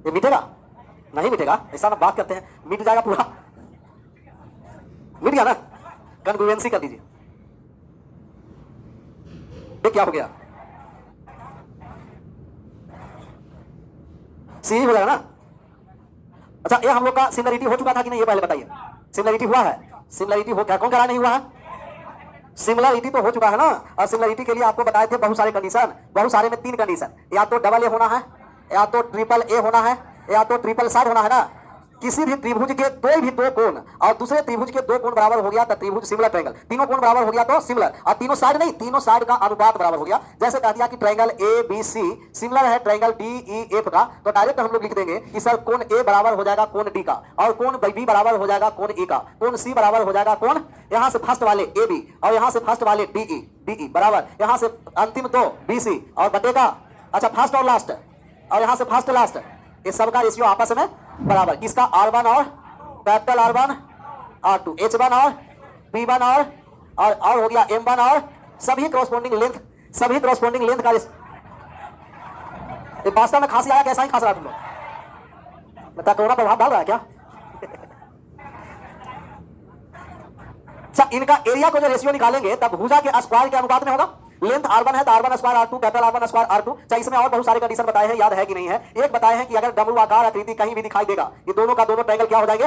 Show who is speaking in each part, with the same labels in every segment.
Speaker 1: ये मिटेगा? नहीं मिटेगा, ऐसा ना बात करते हैं, मिट जाएगा पूरा, मिट गया ना। कॉन्ग्रुएंसी कर दीजिए, ये क्या हो गया? सी हो जाएगा ना। अच्छा, ये हम लोग का सिमिलरिटी हो चुका था कि नहीं, ये पहले बताइए। सिमिलरिटी हुआ है? सिमिलरिटी हो क्या, कौन कह रहा नहीं हुआ है? सिमिलरिटी तो हो चुका है ना। और सिमिलरिटी के लिए आपको बताए थे बहुत सारे कंडीशन, बहुत सारे में 3 कंडीशन, या तो डबल ए होना है, या तो ट्रिपल ए होना है, या तो ट्रिपल साइड होना है ना। किसी भी त्रिभुज के कोई भी 2 कोण और दूसरे त्रिभुज के 2 कोण बराबर हो गया तो त्रिभुज सिमिलर ट्रायंगल, तीनों कोण बराबर हो गया तो सिमिलर, और तीनों साइड नहीं, तीनों साइड का अनुपात बराबर हो गया। जैसे कह दिया कि triangle A B C similar है ट्रायंगल डी ई एफ का, तो डायरेक्ट हम लोग लिख देंगे कि सर कोण ए बराबर हो जाएगा कोण डी का, और कोण बी बराबर हो जाएगा कोण ए का, कोण सी बराबर हो जाएगा कोण यहां से फर्स्ट वाले ए बी और यहां से फर्स्ट वाले डी बराबर यहां से अंतिम 2 बी सी और बटेगा अच्छा फर्स्ट और लास्ट, और यहां से फर्स्ट लास्ट, इस सब का रेशियो आपस में बराबर, किसका R1 और कैपिटल R1 R2 H1 और P1 और हो गया M1 और सभी कॉरस्पॉन्डिंग लेंथ, सभी कॉरस्पॉन्डिंग लेंथ का वास्तव में खांसी आया, कैसा ही खांस रहा तुम लोग, बता कोरोना प्रभाव डाल रहा है क्या? अच्छा, इनका एरिया को जो रेशियो निकालेंगे तब भुजा के स्क्वायर के अनुपात में होगा। लेंथ R1 है तो R1 square R2 capital R1 square R2। चाहे इसमें और बहुत सारे कंडीशन बताए हैं, याद है कि नहीं है? एक बताए हैं कि अगर डमरू आकार आकृति कहीं भी दिखाई देगा, ये दोनों का दोनों ट्रायंगल क्या हो जाएंगे?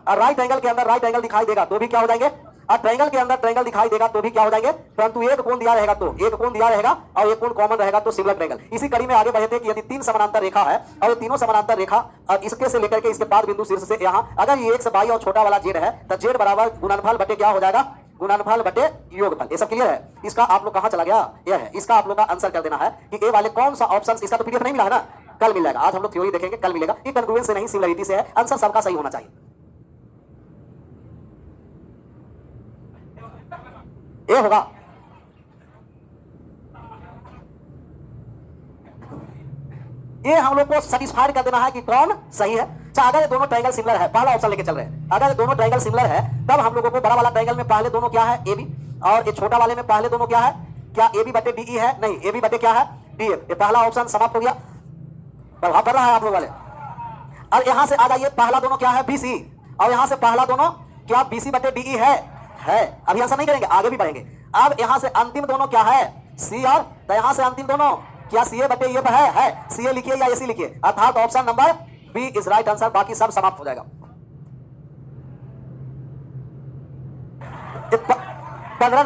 Speaker 1: और राइट एंगल के अंदर राइट एंगल दिखाई देगा तो भी क्या हो जाएंगे? और ट्रायंगल के अंदर ट्रायंगल दिखाई देगा तो भी क्या हो जाएंगे? परंतु एक कोण दिया रहेगा तो एक कोण दिया रहेगा और एक कोण कॉमन रहेगा तो सिमिलर ट्रायंगल। इसी कड़ी में आगे बढ़े थे कि यदि 3 समानांतर रेखा है और ये तीनों समानांतर रेखा और इसके से लेकर के इसके बाद बिंदु शीर्ष से यहाँ अगर ये 1 से 22 और छोटा वाला जेड है तो जेड बराबर गुणनफल बटे क्या हो जाएगा? गुणनफल बटे योगफल। ये सब क्लियर है? इसका आप लोग कहां चला गया? यह है, इसका आप लोग का आंसर कर देना है कि ए वाले कौन सा ऑप्शन, इसका तो पीडीएफ नहीं मिला है ना, कल मिल जाएगा। आज हम लोग थ्योरी देखेंगे, कल मिलेगा। ये कॉन्ग्रुएंस से नहीं सिमिलरिटी से है, आंसर सबका सही होना चाहिए। ये होगा ये हम लोग को सेटिस्फाइड कर देना है कि कौन सही है। अच्छा, अगर ये दोनों ट्रायंगल सिमिलर है, पहला ऑप्शन लेके चल रहे हैं, अगर ये दोनों ट्रायंगल सिमिलर है तब हम लोगों को बड़ा वाला ट्रायंगल में पहले दोनों क्या है? ए बी, और ये छोटा वाले में पहले दोनों क्या है? क्या ए बी बटे डी ई है? नहीं, ए बी बटे क्या है? D F. ये पहला ऑप्शन समाप्त हो गया, प्रभाव कर रहा है आप लोग वाले। और यहां से आ जाइए, पहला दोनों क्या है? बी सी, और यहां से पहला दोनों क्या बी सी बटे डी ई है? अभी आंसर नहीं करेंगे, आगे भी बढ़ेंगे। अब यहां से अंतिम दोनों क्या है? सी और, तो यहां से अंतिम दोनों क्या सी ए बटे ये है? सी ए लिखिए या एसी लिखिए, अर्थात option number B is right answer. बाकी सब समाप्त हो जाएगा। 15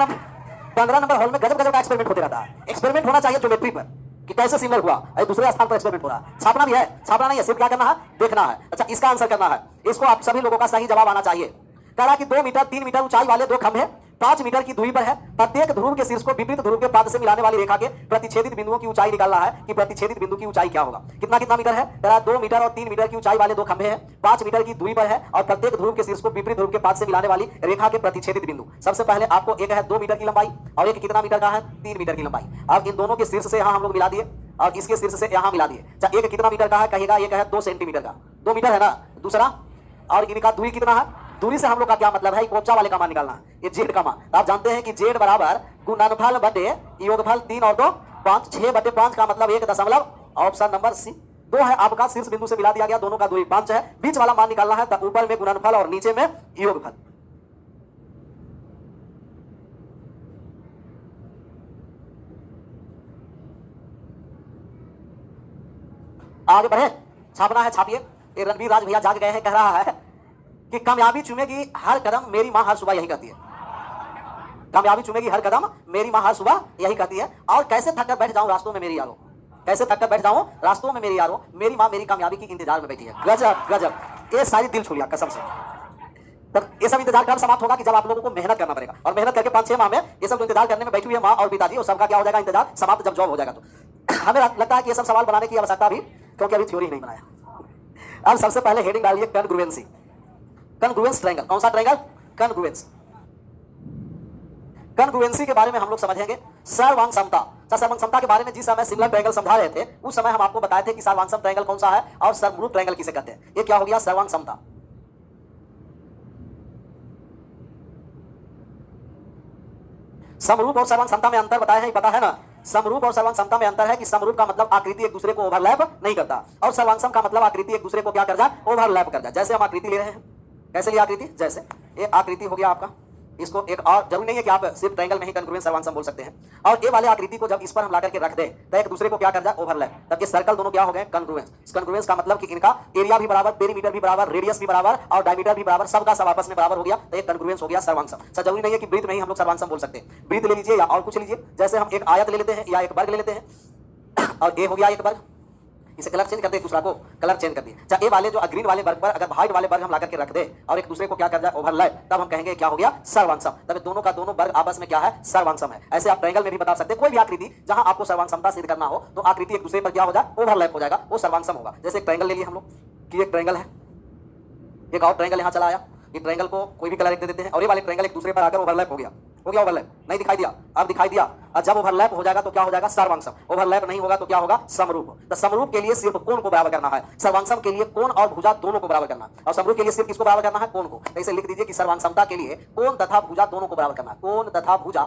Speaker 1: नंबर हॉल में गजब गजब का एक्सपेरिमेंट होते रहता है। एक्सपेरिमेंट होना चाहिए ज्योमेट्री पर कि कैसे सिमिलर हुआ, अरे दूसरे स्थान पर एक्सपेरिमेंट हो रहा है। छापना भी है, छापना नहीं है, सिर्फ क्या करना है? देखना है। अच्छा, इसका आंसर करना है। इसको आप सभी लोगों का सही जवाब आना चाहिए। कह रहा कि 2 मीटर 3 मीटर ऊंचाई वाले 2 खंभे 5 मीटर की दूरी पर है। प्रत्येक ध्रुव के शीर्ष को विपरीत ध्रुव के पाद से मिलाने वाली रेखा के प्रतिच्छेदित बिंदुओं की ऊंचाई निकालना है कि प्रतिच्छेदित बिंदु की ऊंचाई क्या होगा। कितना कितना मीटर है? कह रहा 2 मीटर और 3 मीटर की ऊंचाई वाले 2 खंभे हैं, 5 मीटर की दूरी पर है और प्रत्येक ध्रुव के शीर्ष को विपरीत ध्रुव के पाद से मिलाने वाली रेखा के प्रतिच्छेदित बिंदु। सबसे पहले आपको एक है 2 मीटर की लंबाई और एक कितना मीटर का है? 3 मीटर की लंबाई। अब इन दोनों के शीर्ष से यहाँ हम लोग मिला दिए और इसके शीर्ष से यहाँ मिला दिए। एक कितना मीटर का है? कहेगा एक है 2 सेंटीमीटर का, 2 मीटर है ना दूसरा, और इनका दूरी कितना है? दूरी से हम लोग का क्या मतलब है? कोपचा वाले का मान निकालना है, ये जेड का मान। तो आप जानते हैं कि जेड बराबर गुणनफल बटे योगफल 3 और 2 5, 6 बटे 5 का मतलब 1 दशमलव, ऑप्शन नंबर सी। 2 है आपका, शीर्ष बिंदु से मिला दिया गया, दोनों का दूरी 5 है, बीच वाला मान निकालना है, तो ऊपर में गुणनफल और नीचे में योगफल। आगे बढ़े, छापना है, छापिए। ये रणवीर राज भैया जाग गए हैं, कह रहा है कि कामयाबी चूमेगी हर कदम मेरी मां हर सुबह यही कहती है। कामयाबी चूमेगी हर कदम मेरी मां हर सुबह यही कहती है। और कैसे थक कर बैठ जाऊं रास्तों में मेरी यारो, कैसे थक कर बैठ जाऊं रास्तों में मेरी यारो, मेरी मां मेरी कामयाबी की इंतजार में बैठी है। गजब गजब, ये सारी दिल छू लिया कसम से। तब ये सब इंतजार कब समाप्त होगा? कि जब आप लोगों को मेहनत करना पड़ेगा, और मेहनत करके 5-6 माह में ये सब इंतजार करने में बैठी हुई है माँ और पिताजी, और सबका क्या हो जाएगा? इंतजार समाप्त जब जॉब हो जाएगा। तो हमें लगता है कि ये सब सवाल बनाने की आवश्यकता भी, क्योंकि अभी थ्योरी नहीं बनाया। अब सबसे पहले हेडिंग डालिए कॉन्ग्रुएंसी। कॉन्ग्रुएंस ट्रायंगल, कौन सा ट्रायंगल? कॉन्ग्रुएंस। कॉन्ग्रुएंसी के बारे में हम लोग समझेंगे। सर्वांग समता, सर्वांग समता के बारे में जिस समय सिमिलर ट्रायंगल समझा रहे थे उस समय हम आपको बताए थे कि सर्वांग सम ट्रायंगल कौन सा है और समरूप ट्रायंगल किसे कहते हैं। ये क्या हो गया? सर्वांग समता। समरूप और सर्वांग समता में अंतर बताए हैं, पता है ना? समरूप और सर्वांग समता में अंतर है कि समरूप का मतलब आकृति एक दूसरे को ओवरलैप नहीं करता और सर्वांग सम का मतलब आकृति एक दूसरे को क्या कर जाए, ओवरलैप कर जाए। जैसे हम आकृति ले रहे हैं, कैसे लिए आकृति, जैसे ये आकृति हो गया आपका, इसको एक और जरूरी नहीं है कि आप सिर्फ ट्रायंगल में ही कॉन्ग्रुएंस सर्वांग सम बोल सकते हैं। और ये वाले आकृति को जब इस पर हम ला करके रख दें तो एक दूसरे को क्या कर जाए, ओवरलैप, तब ये सर्कल दोनों क्या हो गए, कॉन्ग्रुएंस। कॉन्ग्रुएंस का मतलब कि इनका एरिया भी बराबर, पेरीमीटर भी बराबर, रेडियस भी बराबर और डायमीटर भी बराबर, सबका सब आपस में बराबर हो गया, तो एक कॉन्ग्रुएंस हो गया सर्वांग सम। सर जरूरी नहीं है कि वृत्त में ही हम लोग सर्वांग सम बोल सकते हैं, वृत्त ले लीजिए या और कुछ लीजिए। जैसे हम एक आयत ले लेते हैं या एक वर्ग ले लेते हैं और ये हो गया एक वर्ग, इसे कलर चेंज करते हैं, दूसरा को कलर चेंज कर दिए। चाहे ए वाले जो ग्रीन वाले वर्ग पर अगर व्हाइट वाले वर्ग हम ला करके रख दे और एक दूसरे को क्या कर जाए, ओवरलैप, तब हम कहेंगे क्या हो गया, सर्वांग सम। तब दोनों का दोनों वर्ग आपस में क्या है, सर्वांग सम है। ऐसे आप ट्रायंगल में भी बता सकते हैं, कोई भी आकृति जहां आपको सर्वांग समता सिद्ध करना हो तो आकृति एक दूसरे पर क्या हो जाए, ओवरलैप हो जाएगा, वो सर्वांग सम होगा। जैसे एक ट्रायंगल ले लिए हम लोग कि एक ट्रायंगल है, एक और ट्रायंगल यहां चला आया, ये ट्रायंगल को कोई भी कलर दे देते हैं और ये वाले ट्रायंगल एक दूसरे पर आकर ओवरलैप हो गया ओवरलैप, नहीं दिखाई दिया, अब दिखाई दिया। और जब ओवरलैप हो जाएगा तो क्या हो जाएगा, सर्वांग सम। ओवरलैप नहीं होगा तो क्या होगा, समरूप। तो समरूप के लिए सिर्फ कोण को बराबर करना है, सर्वांग सम के लिए कोण और भुजा दोनों को बराबर करना है, और समरूप के लिए सिर्फ किसको बराबर करना है, कोण को। ऐसे लिख दीजिए कि सर्वांग समता के लिए कोण तथा भुजा दोनों को बराबर करना है, कोण तथा भुजा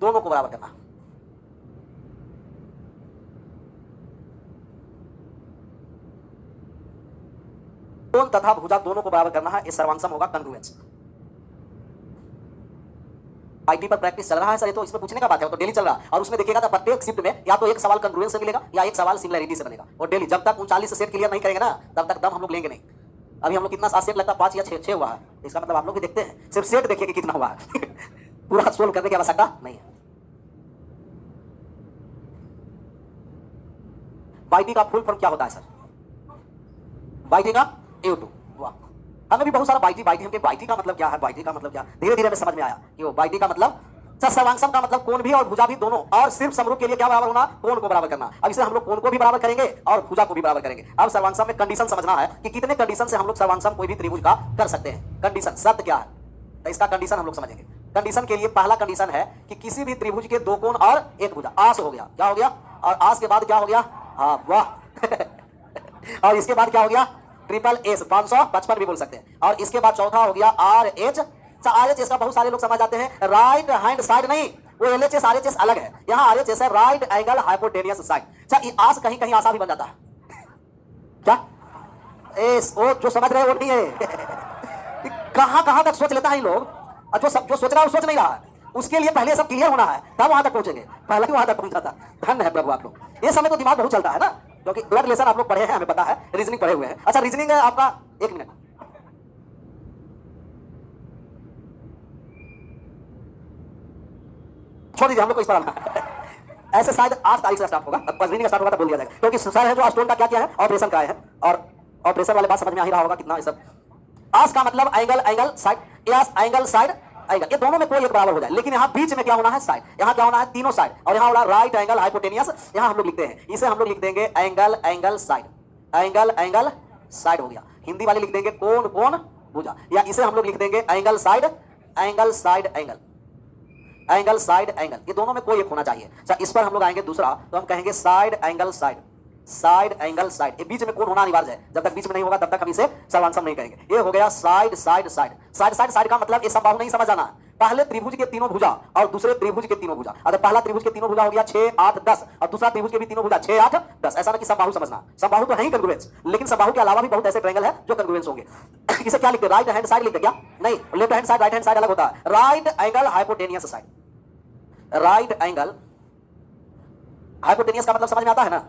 Speaker 1: दोनों को बराबर करना है। कोण तथा भुजा दोनों को बराबर करना है, ये सर्वांग सम होगा, कॉन्ग्रुएंस। आईटी पर प्रैक्टिस चल रहा है सर, ये तो इसमें पूछने का बात है, तो डेली चल रहा है और उसमें देखिएगा तो प्रत्येक शिफ्ट में या तो एक सवाल कॉन्ग्रुएंस से मिलेगा या एक सवाल सिमिलरिटी से बनेगा। और डेली जब तक 39 सेट क्लियर नहीं करेंगे ना तब तक दम हम लोग लेंगे नहीं। अभी हम लोग कितना 7 सेट लगता है, 5 या 6 हुआ है, इसका मतलब आप लोग भी देखते हैं, सिर्फ सेट देखिए कि कितना हुआ है पूरा सोल्व करने की आवश्यकता नहीं है। बाईटी का फुल फॉर्म क्या होता है सर, बाईटी का A2। वाह, हमें भी बहुत सारा बाईटी हमके बाईटी का मतलब क्या है, बाईटी का मतलब क्या, धीरे धीरे हमें समझ में आया कि वो बाईटी का मतलब सर्वांग सम का मतलब कोण भी और भुजा भी दोनों, और सिर्फ समरूप के लिए क्या बराबर होना, कोण को बराबर करना। अब इसे हम लोग कोण को भी बराबर करेंगे और भुजा को भी बराबर करेंगे। अब सर्वांग सम में कंडीशन समझना है कि कितने कंडीशन से हम लोग सर्वांग सम कोई भी त्रिभुज का कर सकते हैं। कंडीशन शर्त क्या है, तो इसका कंडीशन हम लोग समझेंगे। कंडीशन के लिए पहला कंडीशन है कि किसी भी त्रिभुज के 2 कोण और एक भुजा, आस हो गया, क्या हो गया, और आस के बाद क्या हो गया, हाँ वाह और इसके बाद क्या हो गया, ट्रिपल एस 555 भी बोल सकते हैं, और इसके बाद चौथा हो गया RH। RHS का बहुत सारे लोग समझ जाते हैं राइट हैंड साइड, नहीं, वो LHS RHS अलग है, यहाँ RHS है राइट एंगल हाइपोटेनियस साइड। अच्छा, ये आस कहीं कहीं आशा भी बन जाता है क्या, एस वो जो समझ रहे हैं वो नहीं है कहां कहां तक सोच लेता है लोग, जो सोच रहा है वो सोच नहीं रहा है, उसके लिए पहले सब क्लियर होना है तब वहां तक पहुंचेंगे, पहले ही वहां तक पहुंच जाता। धन्य है प्रभु आप लोग, ये समय तो दिमाग बहुत चलता है ना, क्योंकि ब्लड लेसन आप लोग पढ़े हैं, हमें पता है, रीजनिंग पढ़े हुए हैं। अच्छा, रीजनिंग है आपका, 1 मिनट, छोड़ दीजिए, हम लोग को इस पर आना ऐसे शायद 8 तारीख से स्टार्ट होगा, रीजनिंग स्टार्ट होगा तो बोल दिया जाएगा, क्योंकि सर है जो स्टोन का क्या किया है, ऑपरेशन का है, और ऑपरेशन वाले बात समझ में आ ही रहा होगा कितना ये सब। आस का मतलब angle side, angle side angle, ये दोनों में कोई एक बराबर हो जाए, लेकिन यहाँ बीच में क्या होना है, साइड। यहाँ क्या होना है, तीनों साइड, और यहाँ होना राइट एंगल हाइपोटेनियस, यहाँ हम लोग लिखते हैं, इसे हम लोग लिख देंगे एंगल साइड, एंगल साइड हो गया। हिंदी वाले लिख देंगे कोण भुजा, या इसे हम लोग लिख देंगे एंगल साइड एंगल, ये दोनों में कोई एक होना चाहिए। अच्छा, इस पर हम लोग आएंगे दूसरा, तो हम कहेंगे साइड एंगल साइड, ये बीच में कोण होना अनिवार्य है, जब तक बीच में नहीं होगा तब तक हम इसे सर्वांग सम नहीं कहेंगे। ये हो गया साइड का मतलब ये समबाहु नहीं समझ आना, पहले त्रिभुज के तीनों भुजा और दूसरे त्रिभुज के तीनों भुजा। अगर पहला त्रिभुज के तीनों भुजा हो गया 6 8 10 और दूसरा त्रिभुज के भी तीनों भुजा 6 8 10, ऐसा ना कि समबाहु समझना, समबाहु तो है ही कॉन्ग्रुएंस, लेकिन समबाहु के अलावा भी बहुत ऐसे ट्रायंगल है जो कॉन्ग्रुएंस होंगे इसे क्या लिखते, राइट हैंड साइड लिखते क्या, नहीं, left hand side right hand side अलग होता है, right angle hypotenuse side, right angle hypotenuse का मतलब समझ में आता है ना,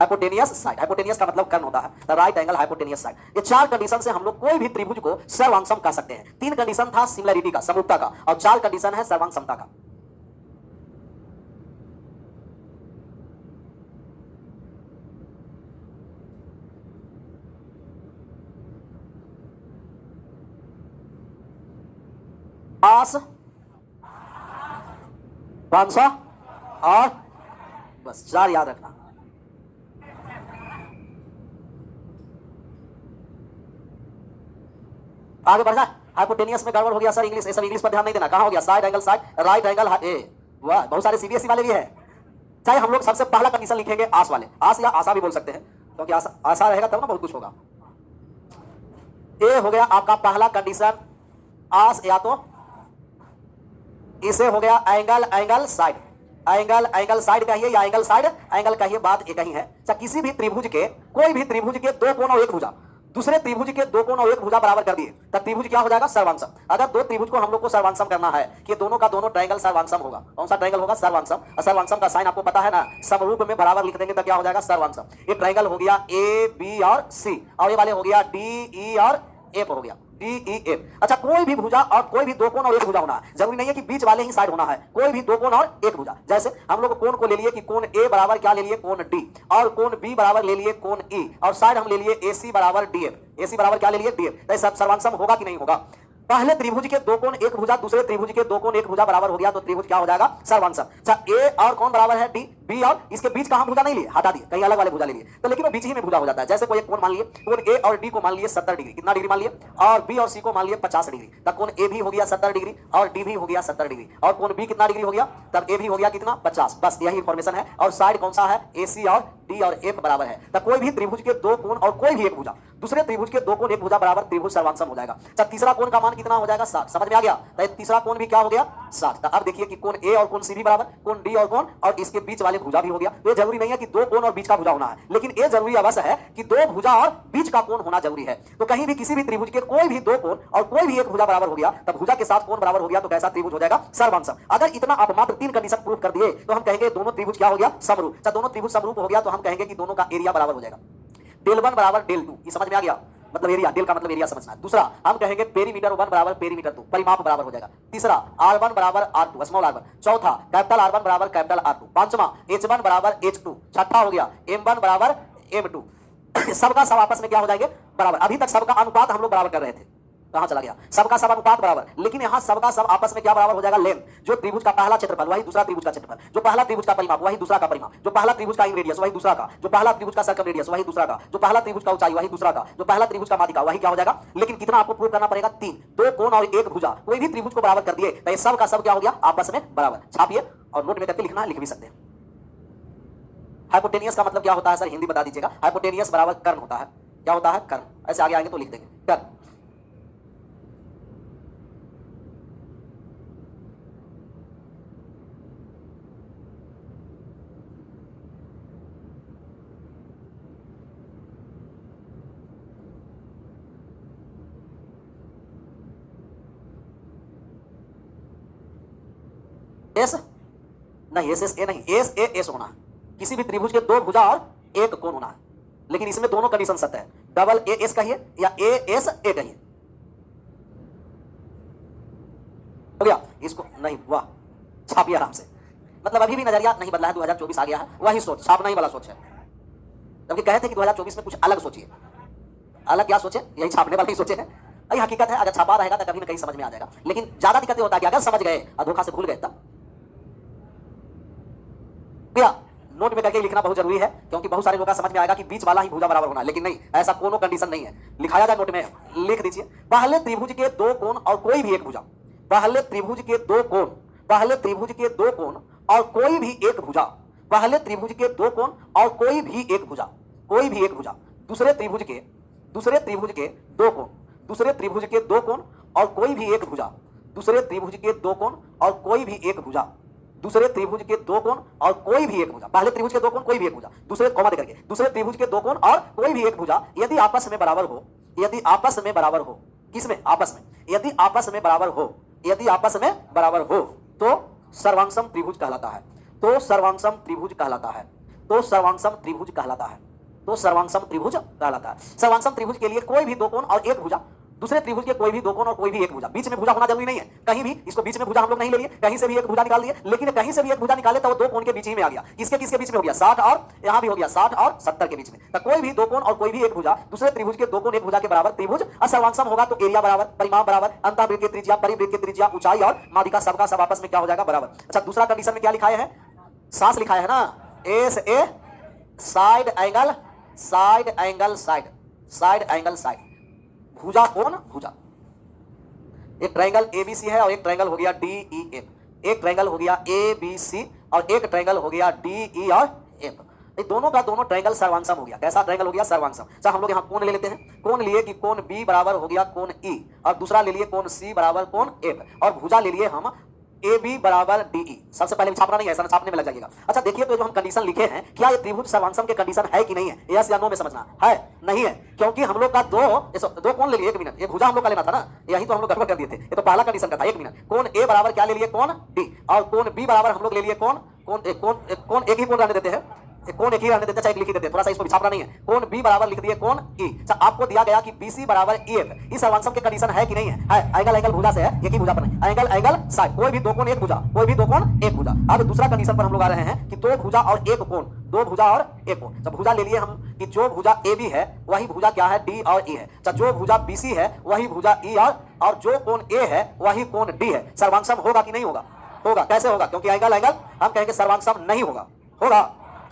Speaker 1: हाइपोटेनियस साइड, हाइपोटेनियस का मतलब कर्ण होता है, राइट एंगल हाइपोटेनियस साइड। ये 4 कंडीशन से हम लोग कोई भी त्रिभुज को सर्वांग सम कर सकते हैं। 3 कंडीशन था सिमिलरिटी का, समरूपता का, और 4 कंडीशन है सर्वांग समता का। आस 500 और बस 4 याद रखना। आगे बढ़ना, हाइपोटेनियस में गड़बड़ हो गया सर, इंग्लिश, ये सब इंग्लिश पर ध्यान नहीं देना, कहां हो गया, side angle side, right angle, वाह, बहुत सारे सीबीएसई वाले भी है। चाहे हम लोग सबसे पहला कंडीशन लिखेंगे आस वाले, आस या आशा भी बोल सकते हैं, क्योंकि आशा रहेगा तब ना बहुत कुछ होगा। ये हो गया आपका पहला कंडीशन, आस या तो इसे हो गया angle angle side, angle angle side कहिए या एंगल साइड एंगल कहिए, बात एक ही है। किसी भी त्रिभुज के, कोई भी त्रिभुज के दो कोण और एक भुजा दूसरे त्रिभुज के दो कोण और एक भुजा बराबर कर दिए, तब त्रिभुज क्या हो जाएगा? सर्वांशम। अगर दो त्रिभुज को हम लोग को सर्वांशम करना है कि दोनों का दोनों ट्रायंगल सर्वांशम होगा, कौन सा ट्रायंगल होगा? सर्वांशम। और सर्वांशम का साइन आपको पता है ना, समरूप में बराबर लिख देंगे तो क्या हो जाएगा? सर्वांशम। ये ट्रायंगल हो गया ए बी और सी, और ये वाले हो गया डी ई और एफ हो गया, डी ई एफ। अच्छा, कोई भी भुजा और कोई भी दो कोण और एक भुजा होना है, जरूरी नहीं है कि बीच वाले ही साइड होना है, कोई भी दो कोण और एक भुजा। जैसे हम लोग कोण को ले लिए कि कोण ए बराबर क्या ले लिए? कोण डी, और कोण बी बराबर ले लिए कोण ई, और साइड हम ले लिए ए सी बराबर डी एफ, ए सी बराबर क्या ले लिए? D F. तो सब सर्वांशम होगा कि नहीं होगा? पहले त्रिभुज के दो कोण एक भुजा दूसरे त्रिभुज के दो कोण एक भुजा बराबर हो गया, तो त्रिभुज क्या हो जाएगा? सर्वांशम। अच्छा, ए और कौन बराबर है? डी, बी और इसके बीच का हम भुजा नहीं लिए, हटा दिए, कहीं अलग वाले भुजा ले लिए, तो लेकिन वो बीच ही में भुजा हो जाता है। जैसे कोई एक कोण मान लिए, कोण ए और डी को मान लिए 70 डिग्री, कितना डिग्री मान लिए? और बी और सी को मान लिए 50 डिग्री, तब कोण ए भी हो गया 70 डिग्री और डी भी हो गया 70 डिग्री, और कोण बी कितना डिग्री हो गया? तब ए भी हो गया कितना? 50। बस यही इंफॉर्मेशन है। और साइड कौन सा है? ए सी और डी और एफ बराबर है, तब कोई भी त्रिभुज के दो कोण और कोई भी एक भुजा दूसरे त्रिभुज के दो कोण एक भुजा बराबर त्रिभुज सर्वांशम हो जाएगा। अच्छा, तीसरा कोण का मान कितना हो जाएगा? 60। समझ में आ गया? तो तीसरा कोण भी क्या हो गया? 60। अब देखिए कि कोण ए और कोण सी भी बराबर, कोण डी और कोण और इसके बीच वाले भुजा भी हो गया। तो ये जरूरी नहीं है कि दो कोण और बीच का भुजा होना है, लेकिन ये जरूरी अवश्य है कि दो भुजा और बीच का कोण होना जरूरी है। तो कहीं भी किसी भी त्रिभुज के कोई भी दो कोण और कोई भी एक भुजा बराबर हो गया, तब भुजा के साथ कोण बराबर हो गया, तो कैसा त्रिभुज हो जाएगा? सर्वांशम। अगर इतना आप मात्र 3 कंडीशन प्रूव कर दिए तो हम कहेंगे दोनों त्रिभुज क्या हो गया? समरूप। अच्छा, दोनों त्रिभुज समरूप हो गया तो हम कहेंगे कि दोनों का एरिया बराबर हो जाएगा, डेल 1 बराबर डेल 2। ये समझ में आ गया? मतलब एरिया, डेल का मतलब एरिया समझना है। दूसरा हम कहेंगे पेरीमीटर 1 बराबर पेरीमीटर 2, परिमाप बराबर हो जाएगा। तीसरा r1 बराबर r2, स्मॉल r1। चौथा कैपिटल R1 बराबर कैपिटल R2। पांचवा h1 बराबर h2। छठा हो गया m1 बराबर m2। सबका सब आपस में क्या हो जाएंगे? बराबर। अभी तक सबका अनुपात हम लोग बराबर कर रहे थे, कहां चला गया? सबका सब अनुपात बराबर, लेकिन यहां सबका सब आपस में क्या बराबर हो जाएगा? लेंथ। जो त्रिभुज का पहला क्षेत्रफल वही दूसरा त्रिभुज का क्षेत्रफल, जो पहला त्रिभुज का परिमाप वही दूसरा का परिमाप, जो पहला त्रिभुज का रेडियस वही दूसरा का, जो पहला त्रिभुज का सर्कम रेडियस वही दूसरा का, जो पहला त्रिभुज का ऊंचाई वही दूसरा का, जो पहला त्रिभुज का माध्यिका वही क्या हो जाएगा? लेकिन कितना आपको प्रूव करना पड़ेगा? 3। दो कोण और एक भुजा कोई भी त्रिभुज को बराबर कर दिए तो सब का सब क्या हो गया? आपस में बराबर। छापिए और नोट में करके लिखना, लिख भी सकते हैं। हाइपोटेनियस का मतलब क्या होता है सर? हिंदी बता दीजिएगा। हाइपोटेनियस बराबर कर्ण होता है। क्या होता है? कर्ण। ऐसे आगे आएंगे तो लिख देंगे कर्ण। एस नहीं, एस एस ए नहीं, एस ए एस होना है। किसी भी त्रिभुज के दो भुजा और एक कोण होना है, लेकिन इसमें दोनों कंडीशन सत्य है। डबल ए एस कहिए या ए एस ए कहिए, हो गया? इसको नहीं हुआ, छापिए आराम से। मतलब अभी भी नजरिया नहीं बदला है, 2024 आ गया है, वही सोच, छापना ही वाला सोच है। जबकि कहे थे कि 2024 में कुछ अलग सोचिए। अलग क्या सोचे? यही छापने वाले ही सोचे हैं। यही हकीकत है। अगर छापा रहेगा तो कभी ना कहीं समझ में आ जाएगा, लेकिन ज्यादा दिक्कत होता है कि अगर समझ गए और धोखा से भूल गए तब। नोट में करके लिखना बहुत जरूरी है, क्योंकि बहुत सारे लोगों का समझ में आएगा कि बीच वाला ही भुजा बराबर होना है, लेकिन नहीं, ऐसा कोनो कंडीशन नहीं है। लिखाया जाए नोट में, लिख दीजिए। पहले त्रिभुज के दो कोण और कोई भी एक भुजा, पहले त्रिभुज के दो कोण, पहले त्रिभुज के दो कोण और कोई भी एक भुजा, पहले त्रिभुज के दो कोण और कोई भी एक भुजा, कोई भी एक भुजा दूसरे त्रिभुज के दो कोण, दूसरे त्रिभुज के दो कोण और कोई भी एक भुजा, दूसरे त्रिभुज के दो कोण और कोई भी एक भुजा, दूसरे त्रिभुज के दो कोण और कोई भी एक भुजा। पहले त्रिभुज के दो कोण, कोई भी एक भुजा, दूसरे कॉमा देकर के, दूसरे त्रिभुज के दो कोण और कोई भी एक भुजा यदि आपस में बराबर हो, यदि आपस में बराबर हो, किसमें? आपस में। यदि आपस में बराबर हो, यदि आपस में बराबर हो तो सर्वांशम त्रिभुज कहलाता है, तो सर्वांशम त्रिभुज कहलाता है, तो सर्वांशम त्रिभुज कहलाता है, तो सर्वांशम त्रिभुज कहलाता है। सर्वांशम त्रिभुज के लिए कोई भी दो कोण और एक भुजा, दूसरे त्रिभुज के कोई भी दो कोण और कोई भी एक भुजा, बीच में भुजा होना जरूरी नहीं है। कहीं भी इसको बीच में भुजा हम लोग नहीं ले लिए, कहीं से भी एक भुजा निकाल दिए, लेकिन कहीं से भी एक भुजा निकाले तो वो दो कोण के बीच ही में आ गया। किसके किसके बीच में हो गया? 60 और यहां भी हो गया 60 और 70 के बीच में। तो कोई भी दो कोण और कोई भी एक भुजा दूसरे त्रिभुज के दो कोण एक भुजा के बराबर त्रिभुज सर्वांशम होगा। तो एरिया बराबर, परिमाप बराबर, अंतःवृत्त की त्रिज्या, परिवृत्त की त्रिज्या, ऊंचाई और माध्यिका सबका सब आपस में क्या हो जाएगा? बराबर। अच्छा, दूसरा कंडीशन में क्या लिखाया है? सांस लिखाया है ना, S A side angle, side angle side, side angle side, भुजा कोण भुजा। एक ट्रायंगल एबीसी है और एक ट्रायंगल हो गया डीईएफ, एक ट्रायंगल हो गया एबीसी और एक ट्रायंगल हो गया डीई और एफ। ये दोनों का दोनों ट्रायंगल सर्वांशम हो गया। कैसा ट्रायंगल हो गया? सर्वांशम। अच्छा, हम लोग यहाँ कोण ले लेते हैं। कोण लिए कि कोण बी बराबर हो गया कोण ई, और दूसरा ले लिए कोण सी बराबर कोण एफ, और भुजा ले लिए हम ए बी बराबर डीई। सबसे पहले छापना नहीं है, ऐसा छापने में लग जाएगा। अच्छा देखिए, तो जो हम कंडीशन लिखे हैं, क्या ये त्रिभुज सर्वांशम के कंडीशन है कि नहीं है? यस या नो में समझना है। नहीं है, क्योंकि हम लोग का दो कौन ले लिए, 1 मिनट, ये भुजा हम लोग का लेना था ना, यही तो हम लोग गड़बड़ कर दिए थे। ये तो पहला कंडीशन का था। 1 मिनट, कोण ए बराबर क्या ले लिए, कोण डी, और कोण बी बराबर हम लोग ले लिए कोण एक ही कोण रहने देते हैं, कोण एक ही रहने देते, चाहे एक लिख देते, थोड़ा सा इसको छापना नहीं है। कोण बी बराबर लिख दिए कोण ई। अच्छा, आपको दिया गया कि बीसी बराबर ईएफ, इस सर्वांशम के कंडीशन है कि नहीं है? एंगल एंगल भुजा से है, एक ही भुजा पर नहीं, एंगल एंगल साइड, कोई भी दो कोण एक भुजा, कोई भी दो कोण एक भुजा। अब दूसरा कंडीशन पर हम लोग आ रहे हैं कि दो भुजा और एक कोण, दो भुजा और एक कोण। जब भुजा ले लिए हम कि जो भुजा ए बी है वही भुजा क्या है, डी और ई है। अच्छा, जो भुजा बीसी है वही भुजा ई और जो कोण ए है वही कोण डी है। सर्वांशम होगा कि नहीं होगा? होगा। कैसे होगा? क्योंकि एंगल एंगल हम कहेंगे सर्वांशम नहीं होगा।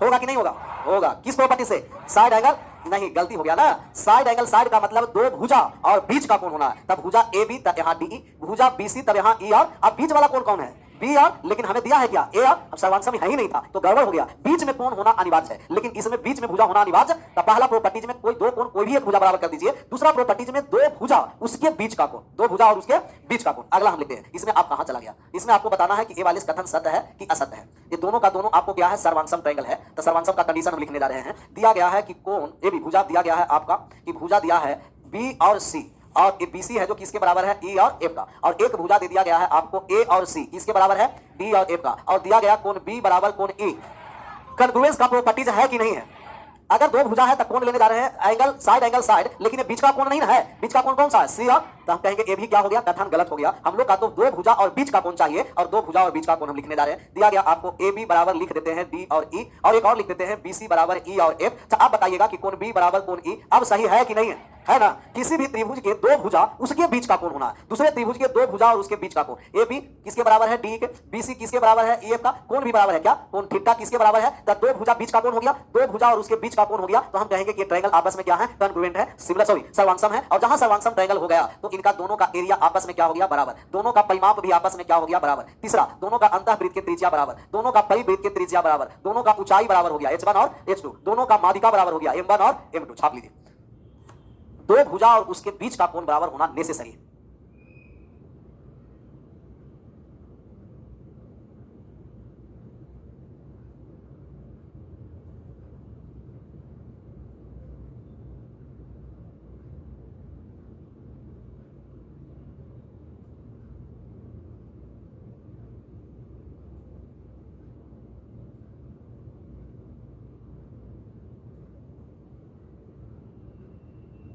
Speaker 1: होगा कि नहीं होगा? होगा। किस प्रॉपर्टी से? साइड एंगल नहीं, गलती हो गया ना। साइड एंगल, साइड का मतलब दो भुजा और बीच का कोण होना है। तब भुजा ए बी, तब यहाँ डी, भुजा बीसी, तब यहाँ ई, और अब बीच वाला कोण कौन है? B R. लेकिन हमें दिया है क्या? A R. अब सर्वांशम है ही नहीं था तो गड़बड़ हो गया। बीच में कोण होना अनिवार्य है, लेकिन इसमें बीच में भुजा होना अनिवार्य। तो पहला प्रॉपर्टीज में कोई दो कोण, कोई भी एक भुजा बराबर कर दीजिए। दूसरा प्रॉपर्टीज में दो भुजा उसके बीच का कोण, दो भुजा और उसके बीच का कोण। अगला हम लिखते हैं। इसमें आप कहां चला गया? इसमें आपको बताना है कि ये वाले कथन सत्य है कि असत्य है। ये दोनों का दोनों आपको क्या है? सर्वांशम ट्रायंगल है। तो सर्वांशम का कंडीशन हम लिखने जा रहे हैं। दिया गया है कि कोण ए बी, भुजा दिया गया है आपका कि भुजा दिया है बी और सी, और ए बीसी है जो किसके बराबर है? ई और एफ का, और एक भुजा दे दिया गया है आपको ए और सी, किसके बराबर है? डी और एफ का, और दिया गया कोण बी बराबर कोण ई। कॉन्ग्रुएंस का प्रॉपर्टीज है कि नहीं है? अगर दो भुजा है तो कोण लेने जा रहे हैं एंगल साइड, लेकिन ये बीच का कोण नहीं ना है। बीच का कोण कौन सा है? सी। तो हम कहेंगे ये भी क्या हो गया? कथन गलत हो गया। हम लोग का तो दो भुजा और बीच का कोण चाहिए, और दो भुजा और बीच का कोण हम लिखने जा रहे हैं। दिया गया आपको ए बी बराबर लिख देते हैं डी और ई, और एक और लिख देते हैं बी सी बराबर ई और एफ। अच्छा, आप बताइएगा कि कोण बी बराबर कोण ई अब सही है कि नहीं है? है ना। किसी भी त्रिभुज के दो भुजा उसके बीच का कोण होना है, दूसरे त्रिभुज के दो भुजा और उसके बीच का कोण। ए बी किसके बराबर है? डी के। बी सी किसके बराबर है? ई एफ का। कोण भी बराबर है क्या? कोण थीटा किसके बराबर है? तो दो भुजा बीच का कोण हो गया, दो भुजा और उसके बीच का कोण हो गया। तो हम कहेंगे कि ये ट्रायंगल आपस में क्या है? कॉन्ग्रुएंट है, सिमिलर, सॉरी सर्वांशम है। और जहां सर्वांशम ट्रायंगल हो गया तो इनका दोनों का एरिया आपस में क्या हो गया? बराबर। दोनों का परिमाप भी आपस में क्या हो गया? बराबर। तीसरा, दोनों का अंतःवृत्त की त्रिज्या बराबर, दोनों का परिवृत्त की त्रिज्या बराबर, दोनों का ऊंचाई बराबर हो गया h1 और h2, दोनों का माध्यिका बराबर हो गया m1 और m2। छाप लीजिए। दो भुजा और उसके बीच का कोण बराबर होना नेसेसरी है।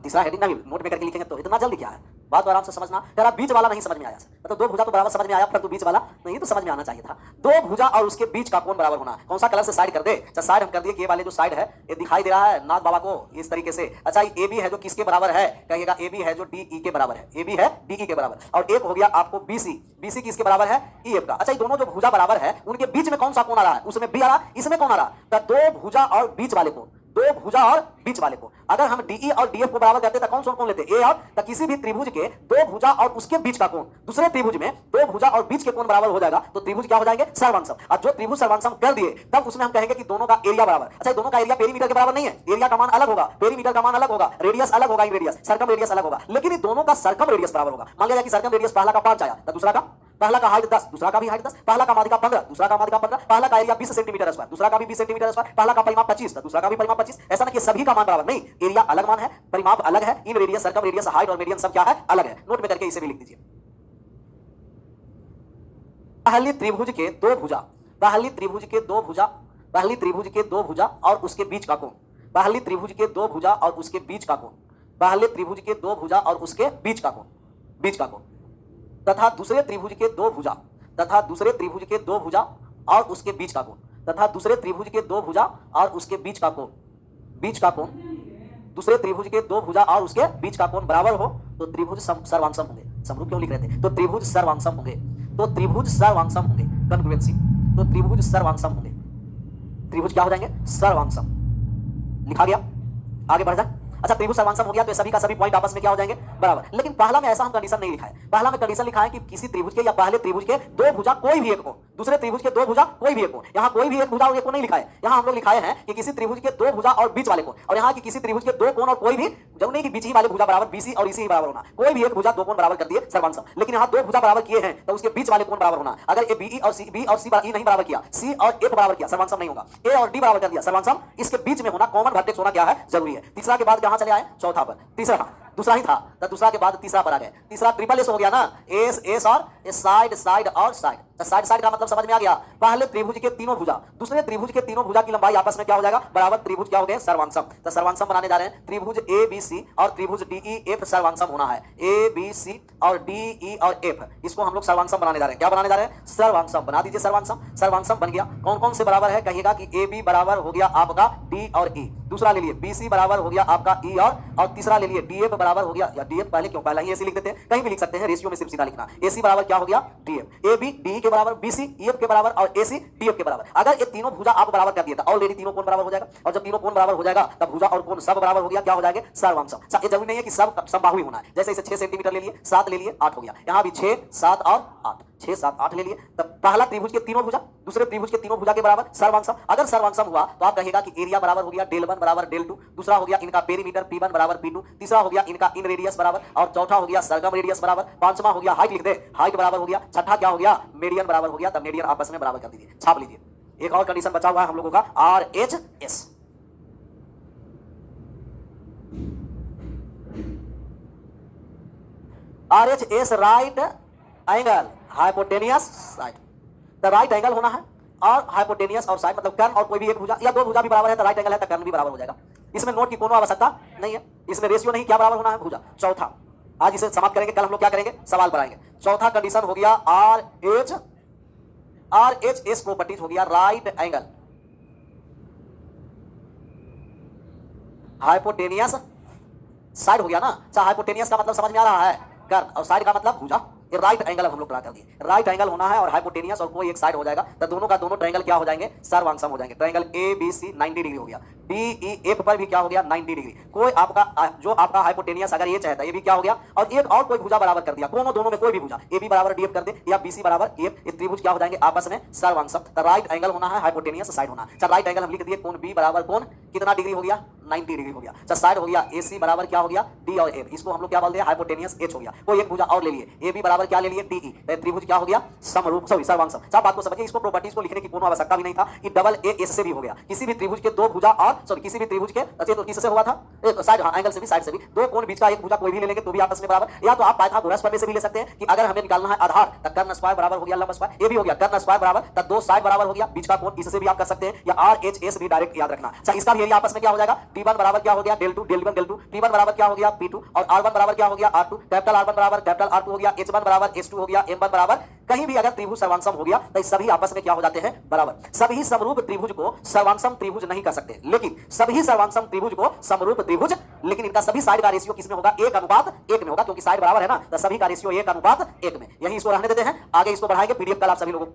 Speaker 1: तीसरा हेडिंग नहीं नोट में करके लिखेंगे तो इतना जल्दी क्या है? बात तो आराम से समझना। तेरा बीच वाला नहीं समझ में आया, मतलब दो भुजा तो बराबर समझ में आया, परंतु बीच वाला नहीं तो समझ में आना चाहिए था। दो भुजा और उसके बीच का कोण बराबर होना। कौन सा कलर से साइड कर दे? अच्छा, साइड हम कर दिए कि ये वाले जो साइड है ये दिखाई दे रहा है नाथ बाबा को इस तरीके से। अच्छा, ए बी है जो किसके बराबर है? कहिएगा ए बी है जो डी ई के बराबर है, ए बी है डी ई के बराबर, और एक हो गया आपको बी सी, बी सी किसके बराबर है? ई एफ का। अच्छा, ये दोनों जो भुजा बराबर है उनके बीच में कौन सा कोण आ रहा है? उसमें बी आ रहा, इसमें कौन आ रहा? तो दो भुजा और बीच वाले कोण, दो भुजा और बीच वाले को। अगर हम डीई और डीएफ को बराबर करते तो कौन सा कोण लेते? ए और। तो किसी भी त्रिभुज के दो भुजा और उसके बीच का कोण दूसरे त्रिभुज में दो भुजा और बीच के कोण बराबर हो जाएगा तो त्रिभुज क्या हो जाएंगे? सर्वांशम। और जो त्रिभुज सर्वांशम कर दिए तब उसमें हम कहेंगे कि दोनों का एरिया बराबर। अच्छा, दोनों का एरिया पेरीमीटर के बराबर नहीं है, एरिया का मान अलग होगा, पेरीमीटर का मान अलग होगा, रेडियस अलग होगा, इन रेडियस सर्कम रेडियस अलग होगा, लेकिन दोनों का सर्कम रेडियस बराबर होगा। मान लिया कि सर्कम रेडियस पहला का 5 आया तो दूसरा का, पहला का हाइट 10, दूसरा का भी हाइट 10, पहला का माध्यिका 15, दूसरा का माध्यिका 15, पहला का एरिया 20 सेंटीमीटर स्क्वायर, दूसरा का भी 20 सेंटीमीटर स्क्वायर, पहला का परिमाप 25 तो दूसरा का भी परिमाप 25। ऐसा नहीं कि सभी का मान बराबर, नहीं, एरिया अलग मान है, परिमाप अलग है, इन रेडियस सर्कम रेडियस हाइट और मीडियन सब क्या है? अलग है। नोट में करके इसे भी लिख दीजिए। पहली त्रिभुज के दो भुजा, पहली त्रिभुज के दो भुजा, पहली त्रिभुज के दो भुजा और उसके बीच का कोण, पहली त्रिभुज के दो भुजा और उसके बीच का कोण, पहले त्रिभुज के दो भुजा और उसके बीच का कोण, बीच का कोण, तथा दूसरे त्रिभुज के दो भुजा, तथा दूसरे त्रिभुज के दो भुजा और उसके बीच का कोण, तथा दूसरे त्रिभुज के दो भुजा और उसके बीच का कोण, बीच का कोण, दूसरे त्रिभुज के दो भुजा और उसके बीच का कोण बराबर हो तो त्रिभुज सर्वांशम होंगे। समरूप क्यों लिख रहे थे? तो त्रिभुज सर्वांशम होंगे, तो त्रिभुज सर्वांशम होंगे, कॉन्ग्रुएंसी, तो त्रिभुज सर्वांशम होंगे। त्रिभुज क्या हो जाएंगे? सर्वांशम। लिखा गया, आगे बढ़ जाए। अच्छा, त्रिभुज सर्वांशम हो गया तो सभी का सभी पॉइंट आपस में क्या हो जाएंगे? बराबर। लेकिन पहला में ऐसा हम कंडीशन नहीं लिखा है। पहला में कंडीशन लिखा है कि किसी त्रिभुज के या पहले त्रिभुज के दो भुजा कोई भी एक हो, दूसरे त्रिभुज के दो भुजा कोई भी एक कोण। यहाँ कोई भी एक भुजा और एक कोण नहीं लिखा है, यहाँ हम लोग लिखाए हैं कि किसी त्रिभुज के दो भुजा और बीच वाले कोण, और यहाँ की किसी त्रिभुज के दो कोण और कोई भी जरूर नहीं कि बीच ही वाले भुजा बराबर बीसी और इसी ही बराबर होना, कोई भी एक भुजा दो कोण बराबर कर दिए सर्वांग। लेकिन यहाँ दो भुजा बराबर किए हैं तो उसके बीच वाले कोण बराबर होना। अगर ए बी और सी ई नहीं बराबर किया, सी और ए बराबर किया, सर्वांग नहीं होगा। ए और डी बराबर कर दिया, सर्वांग। इसके बीच में होना, कॉमन वर्टेक्स होना क्या है, जरूरी है। तीसरा के बाद कहां चले आए, चौथा पर। तीसरा दूसरा ही था तो दूसरा के बाद तीसरा पर आ गए। तीसरा ट्रिपल एस हो गया ना, एस एस और साइड साइड और साइड। तो साइड साइड का मतलब समझ में आ गया, पहले त्रिभुज के तीनों भुजा दूसरे त्रिभुज के तीनों भुजा की लंबाई आपस में क्या हो जाएगा, बराबर त्रिभुज क्या हो गए, सर्वांगसम। तो सर्वांगसम बनाने जा रहे हैं। त्रिभुज ए बी सी और त्रिभुज डी ई एफ सर्वांगसम होना है। ए बी सी और डी ई और एफ, इसको हम लोग सर्वांगसम बनाने जा रहे हैं। क्या बनाने जा रहे हैं, सर्वांगसम। बना दीजिए सर्वांगसम। सर्वांगसम बन गया। कौन कौन से बराबर है, कहिएगा कि ए बी बराबर हो गया आपका डी और ई, दूसरा ले लिए बी सी बराबर हो गया आपका ई और तीसरा ले लिए डी एफ बराबर हो गया, या डी एफ पहले क्यों, पहले ही ऐसे लिख देते हैं, कहीं भी लिख सकते हैं, रेशियो में सिर्फ सीधा लिखना। ए सी बराबर क्या हो गया, D F. A B D के बराबर, बी सी ई एफ के बराबर और ए सी डी एफ के बराबर। अगर ये तीनों भुजा आप बराबर कर दिए तो ऑलरेडी तीनों कोण बराबर हो जाएगा, और जब तीनों कोण बराबर हो जाएगा तब भुजा और कोण सब बराबर हो गया, क्या हो जाएगा, सर्वांगसम। ये जरूरी नहीं है कि सब समबाहु ही होना है। जैसे इसे 6 सेंटीमीटर ले लिए, 7 ले लिए, 8 हो गया। यहाँ भी 6 7 और 8, 6 7 8 ले लिए। तब पहला त्रिभुज के तीनों भुजा दूसरे त्रिभुज के तीनों भुजा के बराबर सर्वांगसम। अगर सर्वांगसम हुआ तो आप कहेगा कि एरिया बराबर हो गया डेल 1 बराबर डेल 2, दूसरा हो गया इनका पेरीमीटर P1 बराबर P2, तीसरा हो गया इनका इन रेडियस बराबर, और चौथा हो गया सरगम रेडियस बराबर, पांचवा हो गया हाइट लिख दे, हाइट बराबर हो गया, छठा क्या हो गया, मीडियन बराबर हो गया। तब मीडियन आपस में बराबर कर दीजिए, छाप लीजिए। एक और कंडीशन बचा हुआ है हम लोगों का, R H S. R H S right angle hypotenuse side. तो राइट एंगल होना है, और हाइपोटेनियस और साइड मतलब कर्ण और कोई भी एक भुजा या दो भुजा भी बराबर है तो राइट एंगल है तो कर्ण भी बराबर हो जाएगा। इसमें नोट की कोनो आवश्यकता नहीं है, इसमें रेशियो नहीं, क्या बराबर होना है, भुजा। चौथा, आज इसे समाप्त करेंगे, कल हम लोग क्या करेंगे, सवाल बनाएंगे। चौथा कंडीशन हो गया आर एच एस प्रॉपर्टीज हो गया राइट एंगल हाइपोटेनियस साइड हो गया ना। अच्छा, हाइपोटेनियस का मतलब समझ में आ रहा है, कर्ण, और साइड का मतलब भुजा। ये राइट एंगल हम लोग बना कर दिए। राइट एंगल होना है और हाइपोटेनियस और कोई एक साइड हो जाएगा तो दोनों का दोनों ट्रायंगल क्या हो जाएंगे, सर्वांगसम हो जाएंगे। Triangle A B C 90 degree हो गया, डी ई एफ पर भी क्या हो गया, 90 डिग्री। कोई आपका जो आपका हाइपोटेनियस अगर ये चाहता है ये भी क्या हो गया, और एक और कोई भुजा बराबर कर दिया, दोनों में कोई भी भुजा, ए बी बराबर डी एफ कर दे या बी सी बराबर एफ, ये त्रिभुज क्या हो जाएंगे आपस में सर्वांगसम। तो राइट एंगल होना है, हाइपोटेनियस साइड होना। अच्छा, राइट एंगल हम लिख दिए, कोण बी बराबर कोण कितना डिग्री हो गया, 90 डिग्री हो गया। अच्छा, साइड हो गया ए सी बराबर क्या हो गया, डी और एफ, इसको हम लोग क्या बोलते हैं, हाइपोटेनियस एच हो गया। कोई एक भुजा और ले लिए, ए बी बराबर क्या ले लिए, डी ई, त्रिभुज क्या हो गया, समरूप, सॉरी सर्वांगसम। सब बात को समझिए, इसको प्रॉपर्टीज को लिखने की कोनो आवश्यकता भी नहीं था, ये डबल ए एस से भी हो गया। किसी भी त्रिभुज के दो भुजा और सॉरी किसी भी त्रिभुज के तो किससे हुआ था, साइड, हाँ, एंगल से भी, साइड से भी, दो कोण बीच का एक भुजा कोई भी ले लेंगे तो भी आपस में बराबर। या तो आप पाइथागोरस प्रमेय से भी ले सकते हैं कि अगर हमें निकालना है आधार तो कर्ण स्क्वायर बराबर हो गया लंब स्क्वायर, ये भी हो गया कर्ण स्क्वायर बराबर तब दो साइड बराबर हो गया बीच का कोण, इससे भी आप कर सकते हैं। या आर एच एस भी डायरेक्ट याद रखना। अच्छा, इसका भी एरिया आपस में क्या हो जाएगा, P1 बराबर क्या हो गया, डेल 2 डेल 1 डेल 2, P1 बराबर क्या हो गया, P2, और R1 बराबर क्या हो गया, R2, कैपिटल R1 बराबर कैपिटल R2 हो गया, H1 बराबर H2 हो गया, M1 बराबर, कहीं भी अगर त्रिभुज सर्वांगसम हो गया तो सभी आपस में क्या हो जाते हैं, बराबर। सभी समरूप त्रिभुज को सर्वांगसम त्रिभुज नहीं कर सकते, लेकिन सभी सर्वांगसम त्रिभुज को समरूप त्रिभुज, लेकिन इनका सभी साइड का रेशियो किसमें होगा, 1:1 में होगा, क्योंकि साइड बराबर है ना, तो सभी का रेशियो 1:1 में। यही इसको रहने देते हैं, आगे इसको बढ़ाएंगे, पीडीएफ कल आप सभी लोगों